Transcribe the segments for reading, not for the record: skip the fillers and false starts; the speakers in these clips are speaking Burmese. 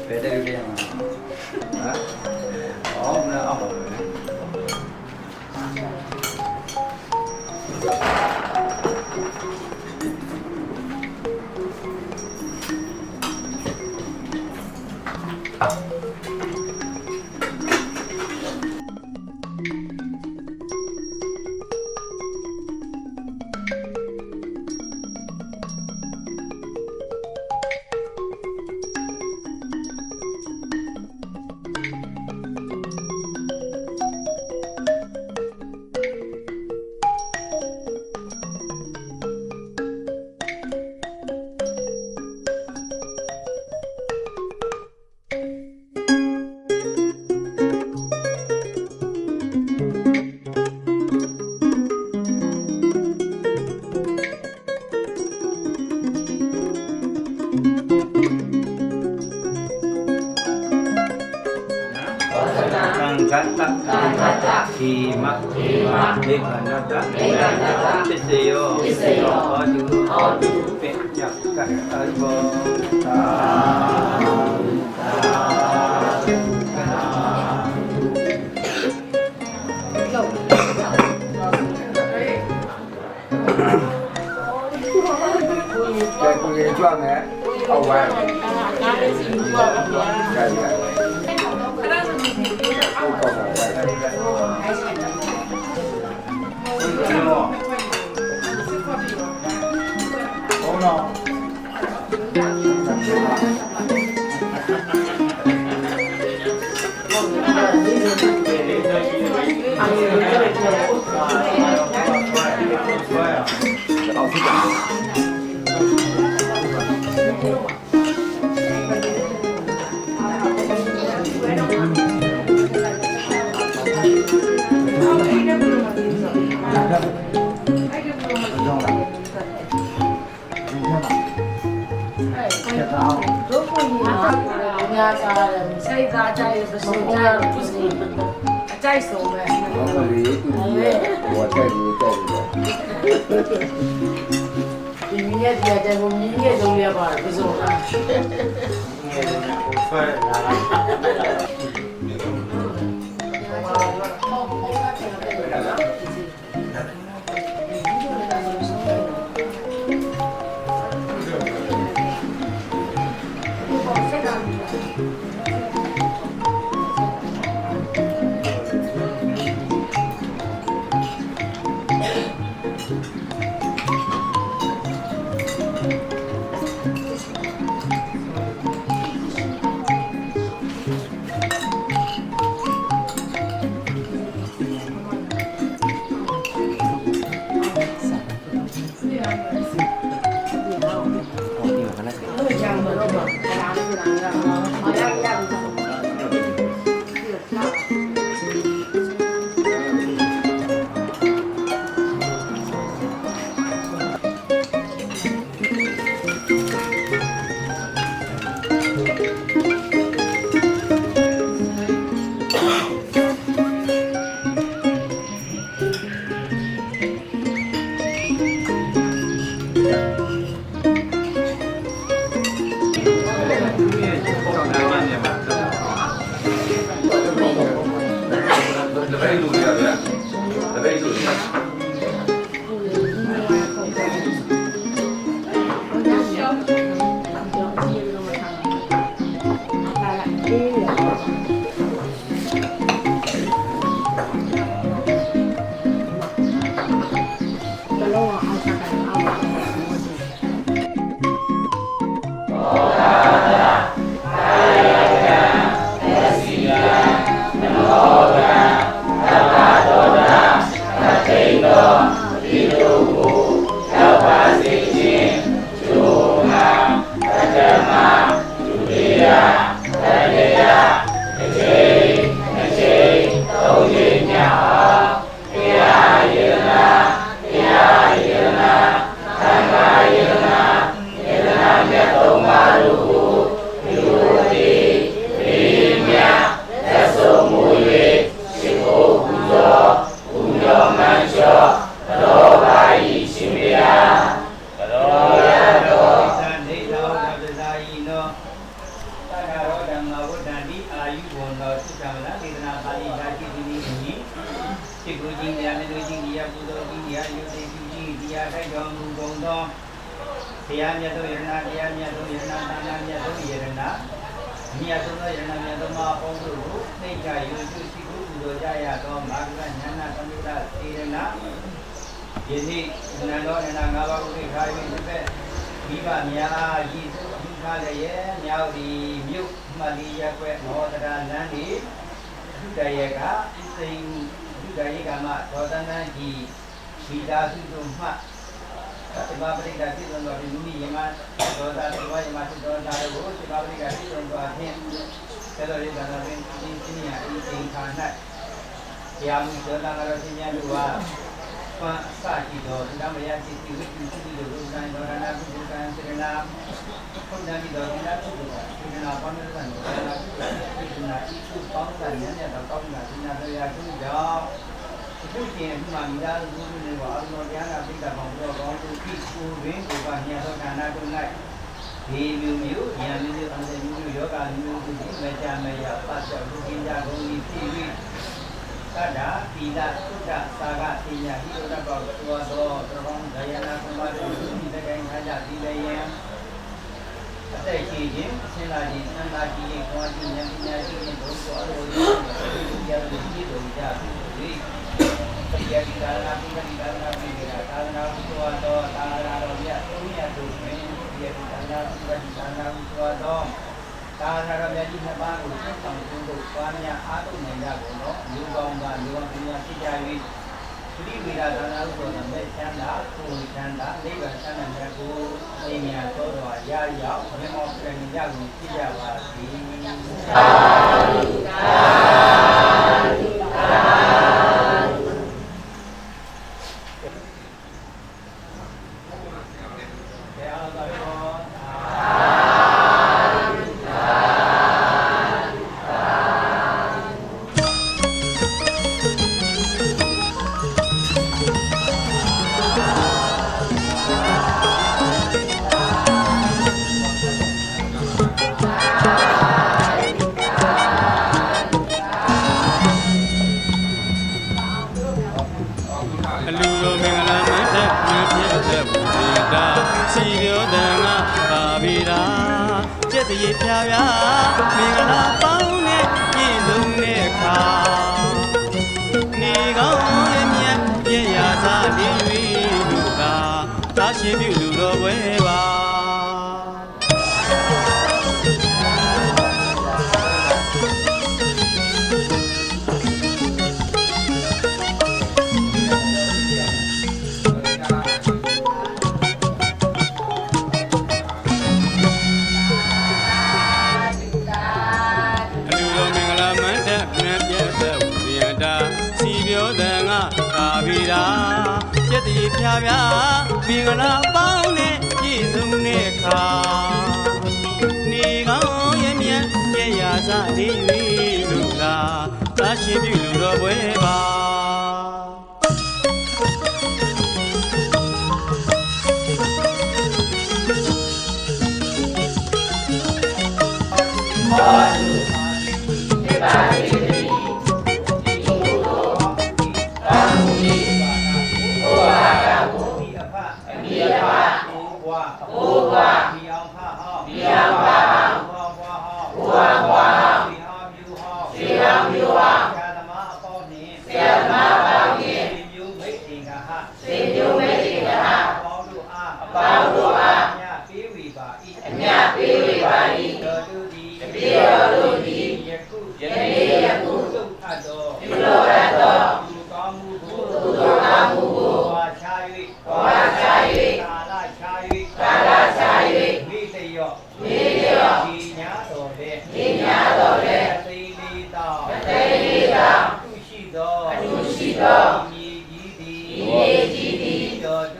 배대를 그냥 나 Kata Hima Dekandata Piseyo Odu Penyakka Albo Cái con nghe cho mẹ Ông hoàng Chạy số mẹ. Thì mình nghe thì chạy cũng mình nghe đâu ya bảo cái số nào. Nghe là cũng phải là. တရားမြတ်သောယရဏတရားမြတ်သောယရဏသာနာမြတ်သောယရဏမြတ်သောယရဏမြတ်သောမအပေါင်းတို့ကိုသိကြယူစုရှိဖို့ပူဇော်ကြရသောမာဂရဉာဏသမုဒ္ဒစေရဏယနေ့နန္ဒောနန္ဒ၅ပါးကိုခါ၍ဒီဘက်မိဘများရည်စုပြုထားလျက်မြောက်ဒီမြို့မှတ်လေးရက်ွက်မောဒရာလမ်းဒီဒုတရကစိန်ဒုတရကမှဒေါသနန်းကြီးမိသားစုတို့မှဒီမှာပရိသတ်ပြည်တော်ဒီမိယမဒေါသဒီဝါယမစုတော်သားတို့ကိုဒီမှာပရိသတ်ပြည်တော်အဖြစ်ဆက်တော်ရည်သာနာပင်ဒီစင်းညာဒီအိမ်ခါ၌တရားမှုဒေါသကတော့စင်းညာတို့ကပန်းအစရှိတော်ဒီမှာမရရှိစီဝိတုရှိတို့လူတိုင်းဒေါရဏကုသကံစေရနာဘုရားဒီတော်ဒီလားဖြစ်တော်စေရနာပေါင်းတဲ့ဆံတော်ဒါလားဒီနာဤခုပေါင်းတဲ့ဉာဏ်နဲ့တော့ကောင်းတာဒီနာတရားသူကြောင့်အခုကျင်ဒီမှာမိသားစုတွေကအရုဏ်တရားနာပိဋကပေါင်းတော့ကောင်းသူကိကိုရင်းကိုပါညသောခန္ဓာတို့၌ဒီမျိုးမျိုးဉာဏ်မျိုးအန္တမျိုးယောဂမျိုးဒီမကြမရပတ်သက်လူကြီးကြကုန်ဤဖြစ်၍သတ္တသီလသုဒ္ဓသာဂတိညာဟိတောဘောသောသောတောဒယနာကုမတုဒီတကိုင်းခါကြဒီလေယံအသက်ကြီးခြင်းဆင်းလာခြင်းသံဃာကြီးရဲ့ကောင်းခြင်းဉာဏ်ပညာရှိခြင်းတို့ကိုအလိုလိုဒီရတဲ့ဒီတို့ကြပြီတရားဒီကာလပိဋကကာလပိဋကကာလနာဘုရားတော်သာရတော်မြတ်သုံးရတို့တွင်တရားဒီကာလပိဋကကာလဘုရားတော်သာရတော်မြတ်ကြီးနှစ်ပါးကိုသိဆောင်ခြင်းတို့ပွားများအားထုတ်နိုင်ကြကုန်သောလူကောင်းကလူဝပညာဖြစ်ကြ၍သတိဝိရာသာနာဥပ္ပဒေမဲ့ချမ်းသာကိုယ်ချမ်းသာနိဗ္ဗာန်ချမ်းသာမြတ်ကိုအင်းညာတော်တော်ရရောက်မြတ်မောပြည့်ညကိုဖြစ်ကြပါစေသာဓုသာဓုသာရေပြာပြမင်္ဂလာပေါင်းနဲ့ပြည့်စုံတဲ့ခါနေကောင်းရဲ့မြတ်ပြည့်ရာစာနေ၍လူကသာရှင်ပြုလူတော်ပွဲပါပြည့်တည်ဖြာဖြာမင်္ဂလာပေါင်းနဲ့ပြည့်စုံတဲ့ခါနေကောင်းရဲ့မြတ်ပြည့်ရာစနေ၍လူသာသာရှင်ပြုလူတော်ပွဲပါHãy subscribe cho kênh Ghiền Mì Gõ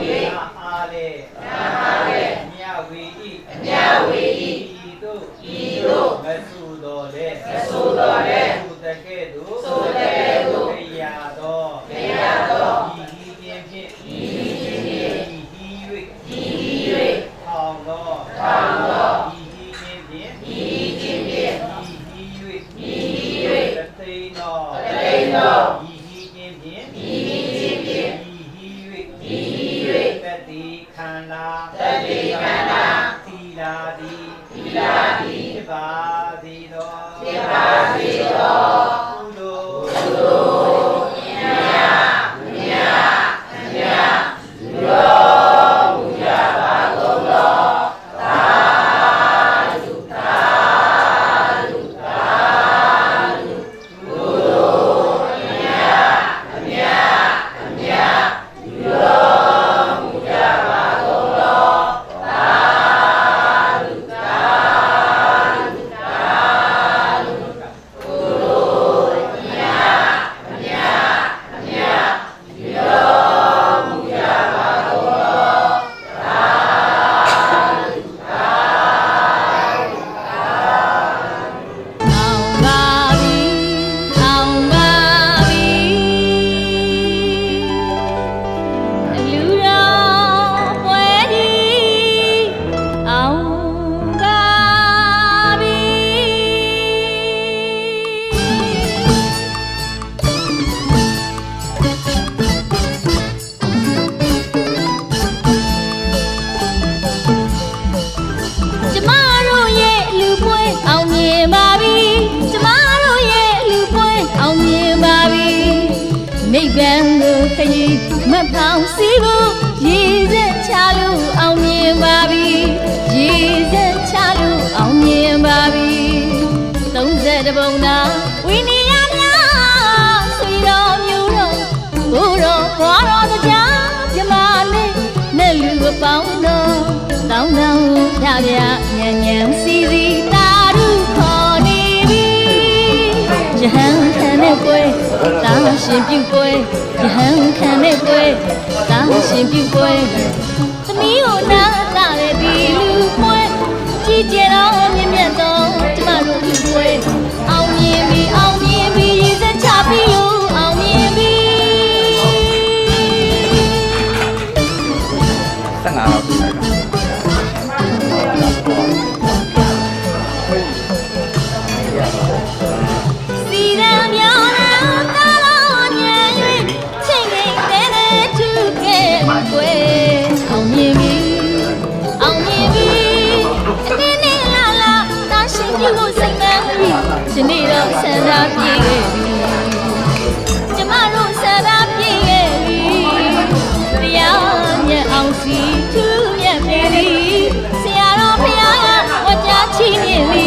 để không bỏ lỡ သတိကန္တာသီလာတိဖြစ်ပါသည်သောကုသိုလ်နိဗ္ဗာန်ကိုခရီးမဖောင်စီဖို့ရည်စက်ချလို့အောင်မြင်ပါပြီရည်စက်ချလို့အောင်မြင်ပါပြီ30ပုံသာဝိနည်းများဆွေတော်မျိုးတော်ဘိုးတော်ဘွားတော်တရားမြမနဲ့လူအပေါင်းတော်တောင်းတောင်းဖြာဖြာညံ့ညံ့စီစီတာရုခေါ်နေပြီယဟန်ခံတဲ့ပွဲတောင်းရှင်ပြုပွဲယဟန်ခံတဲ့ပွဲတောင်းရှင်ပြုပွဲသမီးကိုနာလာတဲ့ဒီလူပွဲကြည်ကြတော်မြင့်မြတ်တော်ကျမတို့လူပွဲအောင်မြင်ပြီအောင်မြင်ပြီရည်စက်ချပြီးအောင်မြင်ပြီ15လောက်ပြလိုက်တာစီရံမြောင်းတာတော်ညံ့၍ချိန်ချိန်တဲတဲထူခဲ့ကွယ်အောင်မြင်ပြီအောင်မြင်ပြီအနေနဲ့လာလာတာရှင်ပြုလို့စိတ်မှန်ပြီဒီနေ့တော့ဆန္ဒပြည့်ခဲ့ပြီကျမတို့ဆန္ဒပြည့်ခဲ့ပြီတရားညံ့အောင်စီထူးမြတ်ပြီဆရာတော်ဘုရားကဝါကြချီးမြှင့်ပြီ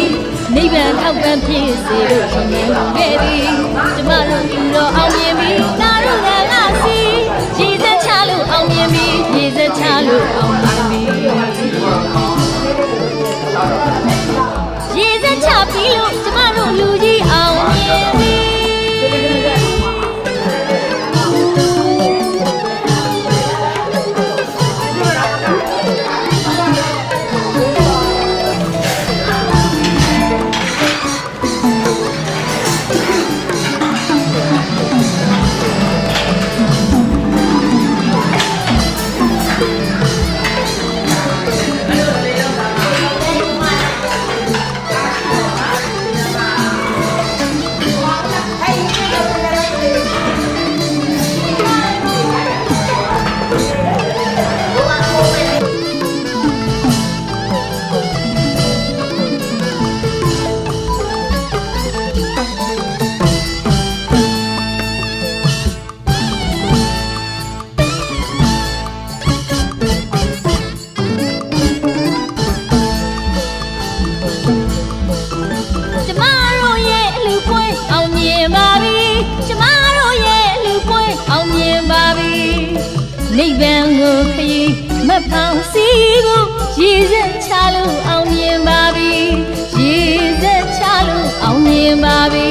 နိဗ္ဗာန်ထောက်ပံ့ပြည့်စေလို့ရှင်မြင်ခဲ့သည်ကျမတို့ပြုတော်အောင်မြင်ပြီနာရုကလာစီရည်စက်ချလို့အောင်မြင်ပြီရည်စက်ချလို့အောင်မြင်ပြီရည်စက်ချပြီးလို့ကျမတို့လူကြီးအောင်မြင်ပြီနိဗ္ဗာန်ကိုခရီးမဖောင်စီဖို့ရည်စက်ချလို့အောင်မြင်ပါပြီရည်စက်ချလို့အောင်မြင်ပါပြီ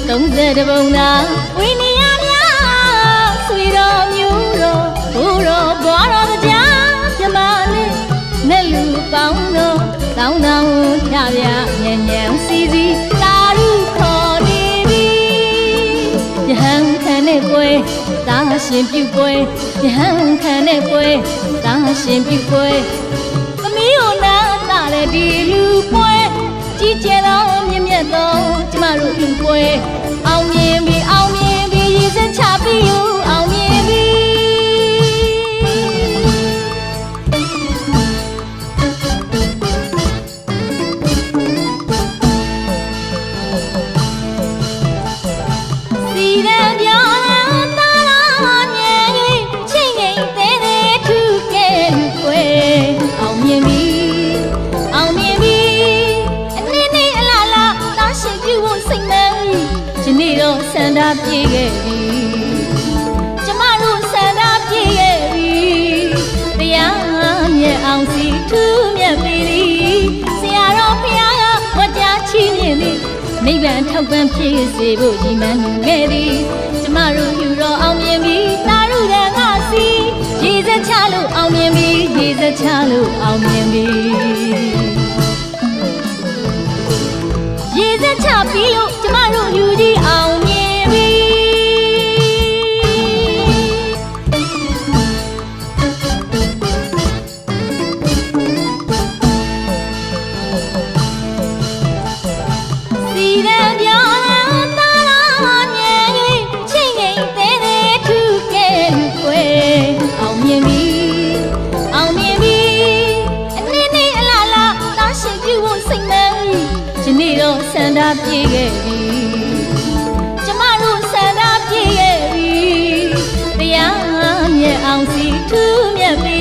30ပုံသာဝိနည်းများဆွေတော်မျိုးတော်ဘိုးတော်ဘွားတော်တရားမြမနဲ့လူပေါင်းတော်တောင်းတောင်းဖြာဖြာညံ့ညံ့စီစီတာရုခေါ်နေပြီယဟန်ခံတဲ့ပွဲတာရှင်ပြုပွဲယဟန်ခံတဲ့ပွဲတာရှင်ပြုပွဲသမီးကိုနာလာတဲ့ဒီလူပွဲကြည်ကြတော်မြင့်မြတ်တော်ကျမတို့လူပွဲအောင်မြင်ပြီအောင်မြင်ပြီရည်စက်ချပြီးအောင်မြင်ပြီ ခဲ့ပြီကျမတို့ဆန္ဒပြည့်ခဲ့ပြီတရားမြတ်အောင်စီထူးမြတ်ပြီဆရာတော်ဖခင်ကဝတ်ကြားချီးမြှင့်သည်နိဗ္ဗာန်ထောက်ပံ့ဖြစ်စေဖို့ကြီးမှန်ခဲ့သည်ကျမတို့ယူတော်အောင်မြင်ပြီတာရုဒန်ကစီရည်စက်ချလို့အောင်မြင်ပြီရည်စက်ချလို့အောင်မြင်ပြီရည်စက်ချပြီးလို့ကျမတို့ယူကြီးအောင်မြင်ပြီစီရန်ပြောင်းလာတာလာမြင်၍ချိန်ချိန်သေးသေးထူခဲ့လူွယ်အောင်မြင်ပြီအောင်မြင်ပြီအနည်းနည်းအလားလားတာရှိပြုဖို့စိတ်မှန်ဒီနေ့တော့ဆန္ဒပြည့်ခဲ့ပြီကျမတို့ဆန္ဒပြည့်ခဲ့ပြီတရားမြတ်အောင်စီထူးမြတ်ပြီ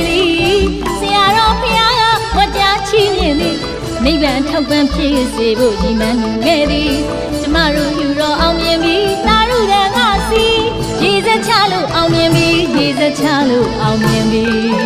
ဆရာတော်ဖခင်ကဝတ်ကြားချီးမြှင့်သည်နိဗ္ဗာန်ထောက်ပံ့ဖြစ်စေဖို့ကြီးမှန်ခဲ့သည်ကျမတို့ယူတော်အောင်မြင်ပြီတာရုဒန်ကစီရည်စက်ချလို့အောင်မြင်ပြီရည်စက်ချလို့အောင်မြင်ပြီ